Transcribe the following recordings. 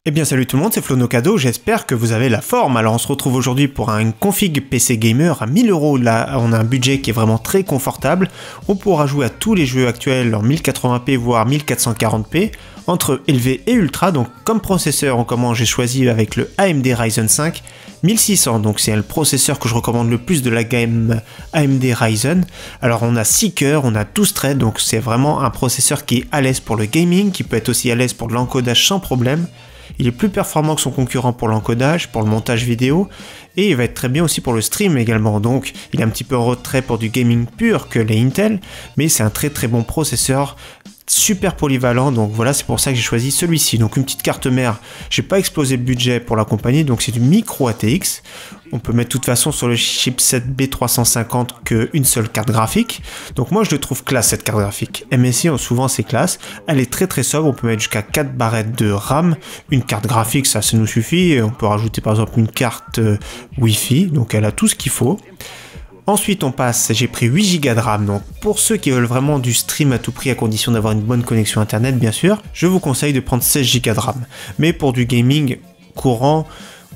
Eh bien salut tout le monde, c'est FloNoCado, j'espère que vous avez la forme. Alors on se retrouve aujourd'hui pour un config PC Gamer à 1000 €. Là on a un budget qui est vraiment très confortable. On pourra jouer à tous les jeux actuels en 1080p voire 1440p, entre élevé et ultra. Donc comme processeur, j'ai choisi avec le AMD Ryzen 5 1600, donc c'est le processeur que je recommande le plus de la gamme AMD Ryzen. Alors on a 6 cœurs, on a 12 threads, donc c'est vraiment un processeur qui est à l'aise pour le gaming, qui peut être aussi à l'aise pour de l'encodage sans problème. Il est plus performant que son concurrent pour l'encodage, pour le montage vidéo, et il va être très bien aussi pour le stream également. Donc il est un petit peu en retrait pour du gaming pur que les Intel, mais c'est un très bon processeur, super polyvalent. Donc voilà, c'est pour ça que j'ai choisi celui-ci. Donc une petite carte mère, j'ai pas explosé le budget pour la compagnie, donc c'est du micro ATX. On peut mettre de toute façon sur le chipset B350 qu'une seule carte graphique. Donc moi je le trouve classe cette carte graphique. MSI souvent c'est classe. Elle est très sobre. On peut mettre jusqu'à 4 barrettes de RAM. Une carte graphique ça nous suffit. Et on peut rajouter par exemple une carte Wi-Fi. Donc elle a tout ce qu'il faut. Ensuite on passe, j'ai pris 8 Go de RAM, donc pour ceux qui veulent vraiment du stream à tout prix à condition d'avoir une bonne connexion internet bien sûr, je vous conseille de prendre 16 Go de RAM. Mais pour du gaming courant,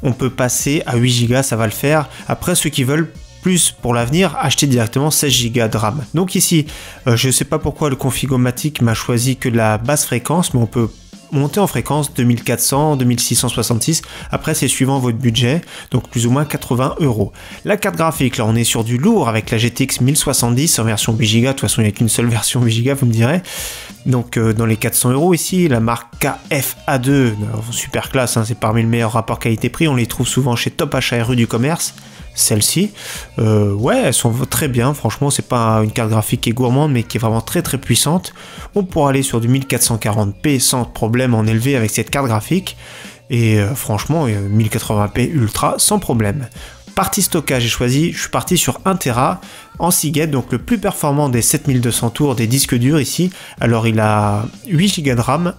on peut passer à 8 Go, ça va le faire. Après ceux qui veulent plus pour l'avenir, acheter directement 16 Go de RAM. Donc ici, je ne sais pas pourquoi le Configomatic m'a choisi que la basse fréquence, mais on peut monter en fréquence 2400, 2666, après c'est suivant votre budget, donc plus ou moins 80 €. La carte graphique, là on est sur du lourd avec la GTX 1070 en version 8 Go, de toute façon il n'y a qu'une seule version 8 Go vous me direz, donc dans les 400 € ici, la marque KFA2, super classe, hein, c'est parmi le meilleur rapport qualité-prix, on les trouve souvent chez Top Achat rue du Commerce. Celles-ci, ouais, elles sont très bien, franchement c'est pas une carte graphique qui est gourmande mais qui est vraiment très puissante. On pourra aller sur du 1440p sans problème en élevé avec cette carte graphique et franchement 1080p ultra sans problème. Partie stockage, je suis parti sur 1 Tera en Seagate, donc le plus performant des 7200 tours des disques durs ici. Alors il a 8 Go de RAM,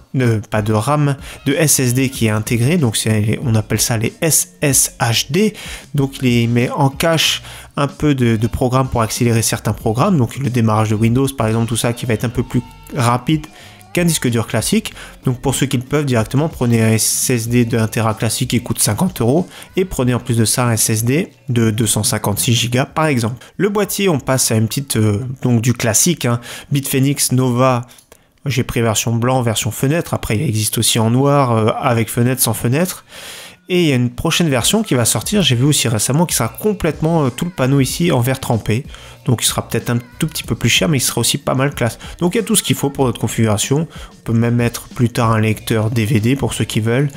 pas de RAM, de SSD qui est intégré, donc on appelle ça les SSHD. Donc il met en cache un peu de programmes pour accélérer certains programmes, donc le démarrage de Windows par exemple, tout ça qui va être un peu plus rapide qu'un disque dur classique. Donc pour ceux qui le peuvent directement, prenez un SSD de 1 Tera classique qui coûte 50 € et prenez en plus de ça un SSD de 256 Go par exemple. Le boîtier, on passe à une petite donc du classique, hein, Bitfenix Nova. J'ai pris version blanc, version fenêtre. Après il existe aussi en noir avec fenêtre, sans fenêtre. Et il y a une prochaine version qui va sortir, j'ai vu aussi récemment, qui sera complètement tout le panneau ici en verre trempé. Donc il sera peut-être un tout petit peu plus cher, mais il sera aussi pas mal classe. Donc il y a tout ce qu'il faut pour notre configuration. On peut même mettre plus tard un lecteur DVD pour ceux qui veulent.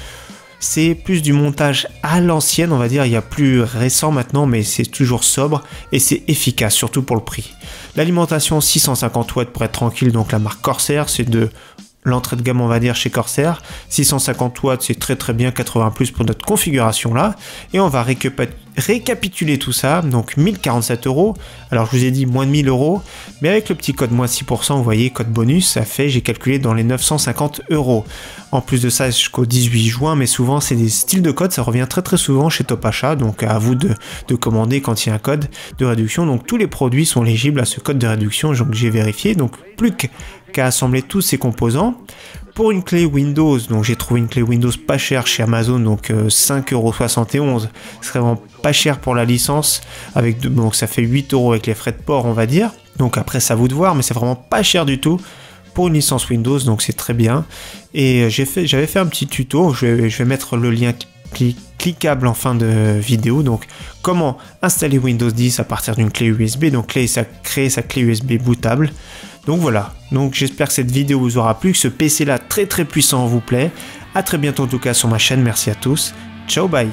C'est plus du montage à l'ancienne, on va dire, il y a plus récent maintenant, mais c'est toujours sobre et c'est efficace, surtout pour le prix. L'alimentation 650 watts pour être tranquille, donc la marque Corsair, c'est de l'entrée de gamme on va dire chez Corsair. 650 watts c'est très bien, 80 plus pour notre configuration là, et on va récapituler tout ça, donc 1047 €. Alors je vous ai dit moins de 1000 €, mais avec le petit code moins 6%, vous voyez, code bonus, ça fait, j'ai calculé dans les 950 €. En plus de ça jusqu'au 18 juin, mais souvent c'est des styles de code, ça revient très souvent chez Top Achat, donc à vous de commander quand il y a un code de réduction. Donc tous les produits sont éligibles à ce code de réduction, donc j'ai vérifié, donc plus qu'à assembler tous ces composants. Pour une clé Windows, donc j'ai trouvé une clé Windows pas chère chez Amazon, donc 5,71 €, c'est vraiment pas cher pour la licence, donc ça fait 8 € avec les frais de port on va dire, donc après c'est à vous de voir, mais c'est vraiment pas cher du tout pour une licence Windows, donc c'est très bien. Et j'avais fait un petit tuto, je vais mettre le lien cliquable en fin de vidéo, donc comment installer Windows 10 à partir d'une clé USB, donc créer sa clé USB bootable. Donc voilà, donc j'espère que cette vidéo vous aura plu, que ce PC là très puissant vous plaît. A très bientôt en tout cas sur ma chaîne, merci à tous, ciao bye.